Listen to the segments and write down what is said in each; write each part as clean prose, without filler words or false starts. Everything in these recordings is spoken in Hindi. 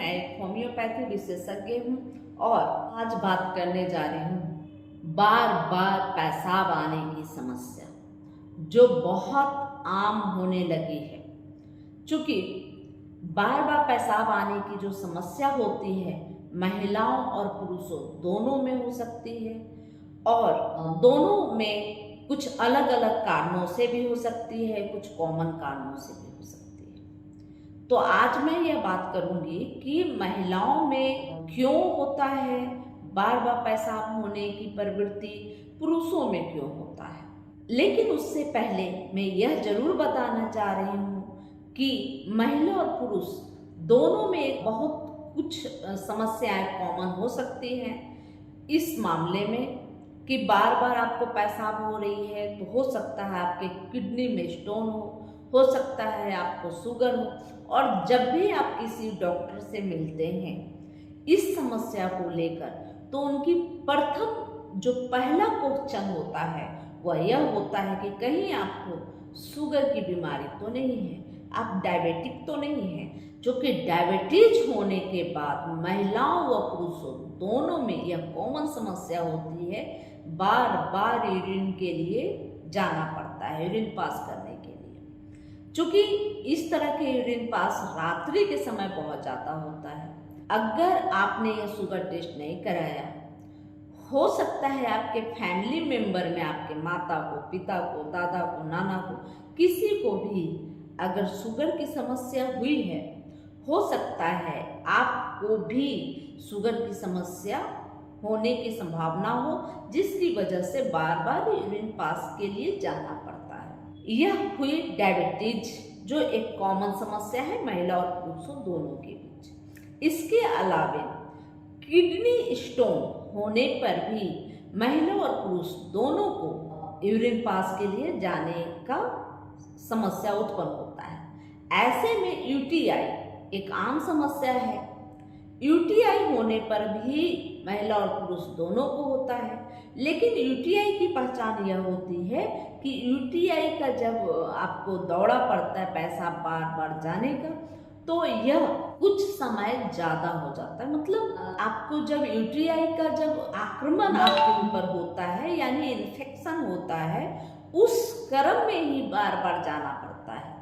मैं एक होम्योपैथी विशेषज्ञ हूँ और आज बात करने जा रही हूँ बार बार पेशाब आने की समस्या, जो बहुत आम होने लगी है। चूँकि बार बार पेशाब आने की जो समस्या होती है महिलाओं और पुरुषों दोनों में हो सकती है और दोनों में कुछ अलग अलग कारणों से भी हो सकती है, कुछ कॉमन कारणों से भी हो सकती है। तो आज मैं यह बात करूंगी कि महिलाओं में क्यों होता है बार बार पेशाब होने की प्रवृत्ति, पुरुषों में क्यों होता है। लेकिन उससे पहले मैं यह जरूर बताना चाह रही हूँ कि महिला और पुरुष दोनों में बहुत कुछ समस्याएं कॉमन हो सकती हैं। इस मामले में कि बार बार आपको पेशाब हो रही है तो हो सकता है आपके किडनी में स्टोन हो सकता है आपको शुगर हो। और जब भी आप किसी डॉक्टर से मिलते हैं इस समस्या को लेकर तो उनकी प्रथम जो पहला क्वेश्चन होता है वह यह होता है कि कहीं आपको शुगर की बीमारी तो नहीं है, आप डायबिटिक तो नहीं है। जो कि डायबिटीज होने के बाद महिलाओं व पुरुषों दोनों में यह कॉमन समस्या होती है, बार बार यूरिन के लिए जाना पड़ता है, यूरिन पास करने के लिए। चूँकि इस तरह के यूरिन पास रात्रि के समय बहुत ज़्यादा होता है। अगर आपने यह शुगर टेस्ट नहीं कराया, हो सकता है आपके फैमिली मेंबर में आपके माता को, पिता को, दादा को, नाना को, किसी को भी अगर शुगर की समस्या हुई है, हो सकता है आपको भी शुगर की समस्या होने की संभावना हो, जिसकी वजह से बार बार यूरिन पास के लिए जाना पड़ता है। यह हुई डायबिटीज, जो एक कॉमन समस्या है महिला और पुरुषों दोनों के बीच। इसके अलावा किडनी स्टोन होने पर भी महिला और पुरुष दोनों को यूरिन पास के लिए जाने का समस्या उत्पन्न होता है। ऐसे में यूटीआई एक आम समस्या है। यूटीआई होने पर भी महिला और पुरुष दोनों को होता है, लेकिन यूटीआई की पहचान यह होती है कि यूटीआई का जब आपको दौरा पड़ता है पेशाब बार बार जाने का, तो यह कुछ समय ज़्यादा हो जाता है। मतलब आपको जब यूटीआई का जब आक्रमण आपके ऊपर होता है, यानी इन्फेक्शन होता है, उस क्रम में ही बार बार जाना पड़ता है।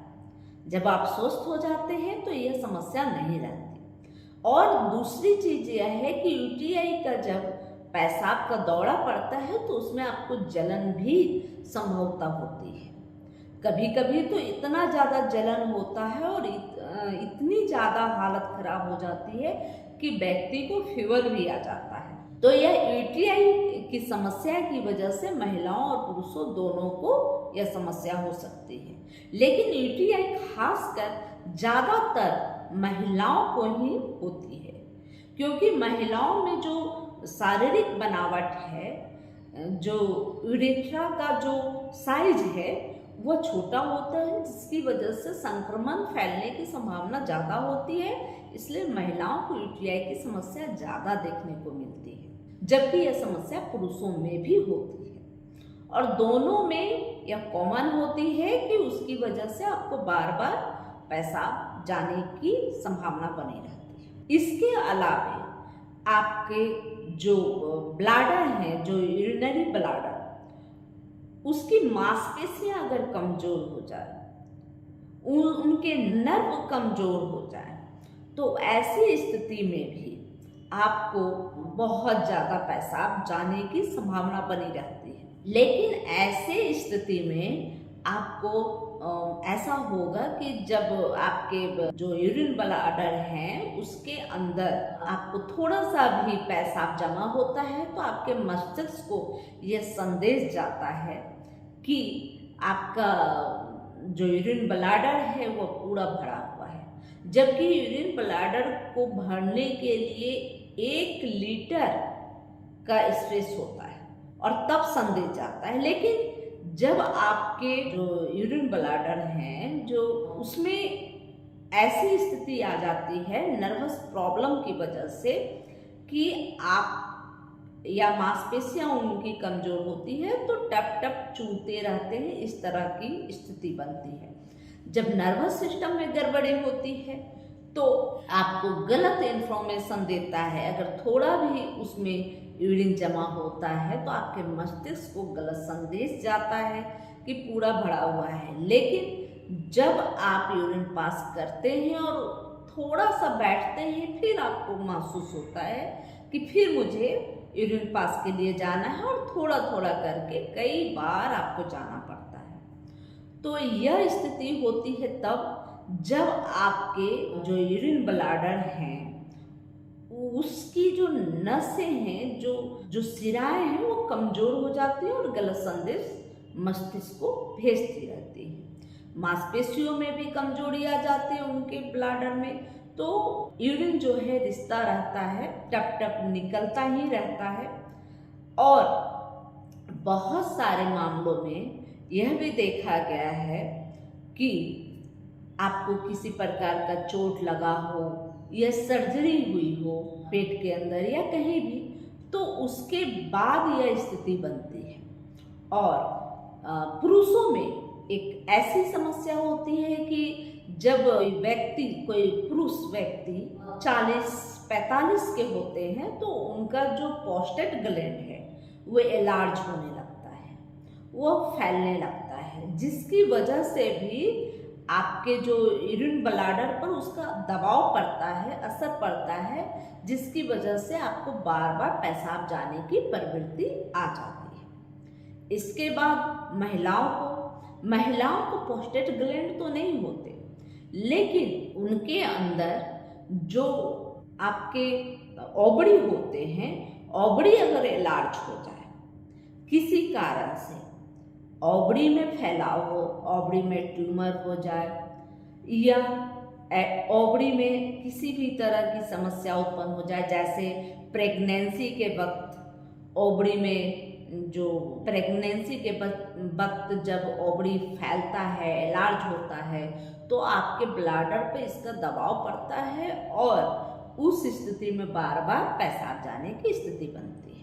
जब आप स्वस्थ हो जाते हैं तो यह समस्या नहीं रहती। और दूसरी चीज यह है कि यूटीआई का जब पेशाब का दौरा पड़ता है तो उसमें आपको जलन भी संभवतः होती है। कभी कभी तो इतना ज़्यादा जलन होता है और इतनी ज़्यादा हालत खराब हो जाती है कि व्यक्ति को फीवर भी आ जाता है। तो यह यूटीआई की समस्या की वजह से महिलाओं और पुरुषों दोनों को यह समस्या हो सकती है। लेकिन यूटीआई खासकर ज़्यादातर महिलाओं को ही होती है, क्योंकि महिलाओं में जो शारीरिक बनावट है, जो यूरेथ्रा का जो साइज है वह छोटा होता है, जिसकी वजह से संक्रमण फैलने की संभावना ज़्यादा होती है। इसलिए महिलाओं को यूटीआई की समस्या ज़्यादा देखने को मिलती है, जबकि यह समस्या पुरुषों में भी होती है। और दोनों में यह कॉमन होती है कि उसकी वजह से आपको बार बार पेशाब जाने की संभावना बनी रहती है। इसके अलावा आपके जो ब्लैडर है, जो यूरिनरी ब्लैडर, उसकी मांसपेशियां अगर कमजोर हो जाए, उनके नर्व कमजोर हो जाए, तो ऐसी स्थिति में भी आपको बहुत ज़्यादा पेशाब जाने की संभावना बनी रहती है। लेकिन ऐसे स्थिति में आपको ऐसा होगा कि जब आपके जो यूरिन ब्लैडर हैं उसके अंदर आपको थोड़ा सा भी पेशाब जमा होता है तो आपके मस्तिष्क को यह संदेश जाता है कि आपका जो यूरिन ब्लैडर है वो पूरा भरा हुआ है। जबकि यूरिन ब्लैडर को भरने के लिए 1 लीटर का स्पेस होता है और तब संदेश जाता है। लेकिन जब आपके जो यूरिन ब्लैडर हैं, जो उसमें ऐसी स्थिति आ जाती है नर्वस प्रॉब्लम की वजह से कि आप या मांसपेशियां उनकी कमजोर होती है तो टप टप चूते रहते हैं, इस तरह की स्थिति बनती है। जब नर्वस सिस्टम में गड़बड़ी होती है तो आपको गलत इन्फॉर्मेशन देता है। अगर थोड़ा भी उसमें यूरिन जमा होता है तो आपके मस्तिष्क को गलत संदेश जाता है कि पूरा भरा हुआ है। लेकिन जब आप यूरिन पास करते हैं और थोड़ा सा बैठते हैं, फिर आपको महसूस होता है कि फिर मुझे यूरिन पास के लिए जाना है, और थोड़ा थोड़ा करके कई बार आपको जाना पड़ता है। तो यह स्थिति होती है तब जब आपके जो यूरिन ब्लैडर हैं उसकी जो नसें हैं, जो सिराएं हैं, वो कमजोर हो जाती है और गलत संदेश मस्तिष्क को भेजती रहती है। मांसपेशियों में भी कमजोरी आ जाती है उनके ब्लैडर में, तो यूरिन जो है रिश्ता रहता है, टप टप निकलता ही रहता है। और बहुत सारे मामलों में यह भी देखा गया है कि आपको किसी प्रकार का चोट लगा हो या सर्जरी हुई हो पेट के अंदर या कहीं भी, तो उसके बाद यह स्थिति बनती है। और पुरुषों में एक ऐसी समस्या होती है कि जब कोई पुरुष व्यक्ति 40-45 के होते हैं तो उनका जो प्रोस्टेट ग्लैंड है वो एलार्ज होने लगता है, वो फैलने लगता है, जिसकी वजह से भी आपके जो यूरिन ब्लैडर पर उसका दबाव पड़ता है, असर पड़ता है, जिसकी वजह से आपको बार बार पेशाब जाने की प्रवृत्ति आ जाती है। इसके बाद महिलाओं को प्रोस्टेट ग्लैंड तो नहीं होते, लेकिन उनके अंदर जो आपके ओवरी होते हैं, ओवरी अगर एलार्ज हो जाए किसी कारण से, ओवरी में फैलाव हो, ओवरी में ट्यूमर हो जाए या ओवरी में किसी भी तरह की समस्या उत्पन्न हो जाए, जैसे प्रेगनेंसी के वक्त ओवरी में जो प्रेगनेंसी के वक्त जब ओवरी फैलता है, एलार्ज होता है, तो आपके ब्लैडर पे इसका दबाव पड़ता है और उस स्थिति में बार बार पेशाब जाने की स्थिति बनती है।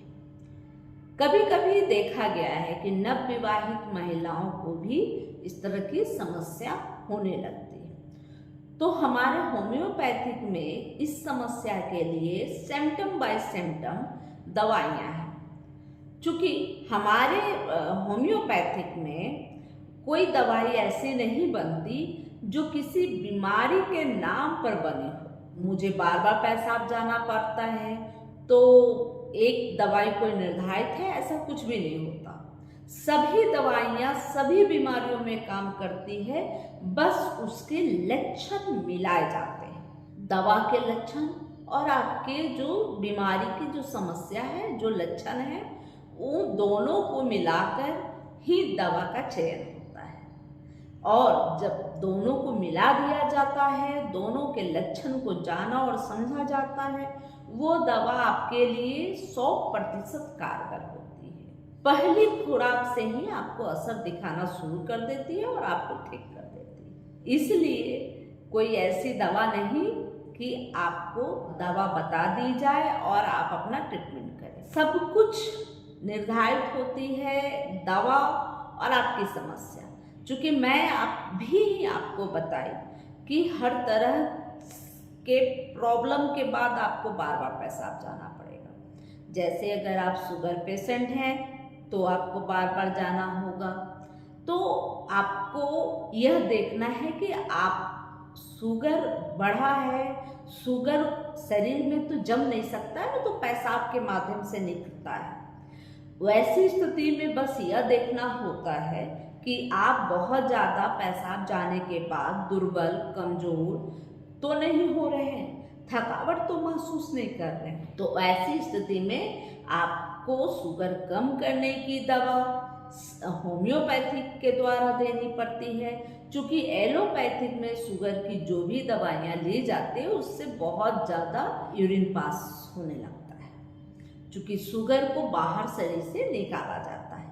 कभी कभी देखा गया है कि नवविवाहित महिलाओं को भी इस तरह की समस्या होने लगती है। तो हमारे होम्योपैथिक में इस समस्या के लिए सिम्टम बाय सिम्टम दवाइयाँ हैं। चूँकि हमारे होम्योपैथिक में कोई दवाई ऐसी नहीं बनती जो किसी बीमारी के नाम पर बनी हो। मुझे बार बार पेशाब जाना पड़ता है तो एक दवाई कोई निर्धारित है, ऐसा कुछ भी नहीं होता। सभी दवाइयाँ सभी बीमारियों में काम करती है, बस उसके लक्षण मिलाए जाते हैं। दवा के लक्षण और आपके जो बीमारी की जो समस्या है, जो लक्षण है, वो दोनों को मिलाकर ही दवा का चयन होता है। और जब दोनों को मिला दिया जाता है, दोनों के लक्षण को जाना और समझा जाता है, वो दवा आपके लिए 100% कारगर होती है। पहली खुराक से ही आपको असर दिखाना शुरू कर देती है और आपको ठीक कर देती है। इसलिए कोई ऐसी दवा नहीं कि आपको दवा बता दी जाए और आप अपना ट्रीटमेंट करें। सब कुछ निर्धारित होती है दवा और आपकी समस्या। चूँकि मैं आपको बताई कि हर तरह के प्रॉब्लम के बाद आपको बार बार पेशाब जाना पड़ेगा। जैसे अगर आप शुगर पेशेंट हैं तो आपको बार बार जाना होगा। तो आपको यह देखना है कि आप शुगर बढ़ा है, शुगर शरीर में तो जम नहीं सकता है, तो पेशाब के माध्यम से निकलता है। वैसी स्थिति में बस यह देखना होता है कि आप बहुत ज़्यादा पेशाब जाने के बाद दुर्बल, कमज़ोर तो नहीं हो रहे हैं, थकावट तो महसूस नहीं कर रहे हैं। तो ऐसी स्थिति में आपको शुगर कम करने की दवा होम्योपैथिक के द्वारा देनी पड़ती है। क्योंकि एलोपैथिक में शुगर की जो भी दवाइयाँ ली जाती है उससे बहुत ज़्यादा यूरिन पास होने लगता है, क्योंकि शुगर को बाहर शरीर से निकाला जाता है।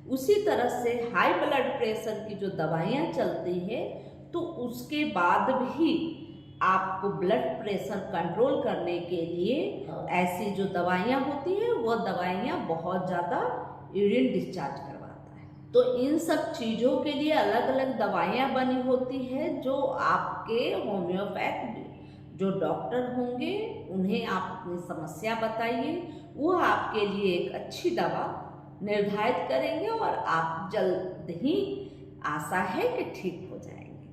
उसी तरह से हाई ब्लड प्रेशर की जो दवाइयाँ चलती है तो उसके बाद भी आपको ब्लड प्रेशर कंट्रोल करने के लिए ऐसी जो दवाइयाँ होती है वो दवाइयाँ बहुत ज़्यादा यूरिन डिस्चार्ज करवाता है। तो इन सब चीज़ों के लिए अलग अलग दवाइयाँ बनी होती है जो आपके होम्योपैथ जो डॉक्टर होंगे उन्हें आप अपनी समस्या बताइए, वो आपके लिए एक अच्छी दवा निर्धारित करेंगे और आप जल्द ही आशा है कि ठीक हो जाएंगे।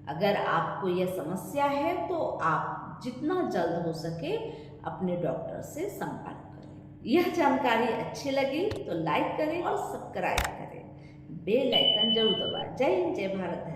अगर आपको यह समस्या है तो आप जितना जल्द हो सके अपने डॉक्टर से संपर्क करें। यह जानकारी अच्छी लगी तो लाइक करें और सब्सक्राइब करें, बेल आइकन जरूर दबाएं। जय हिंद, जय भारत।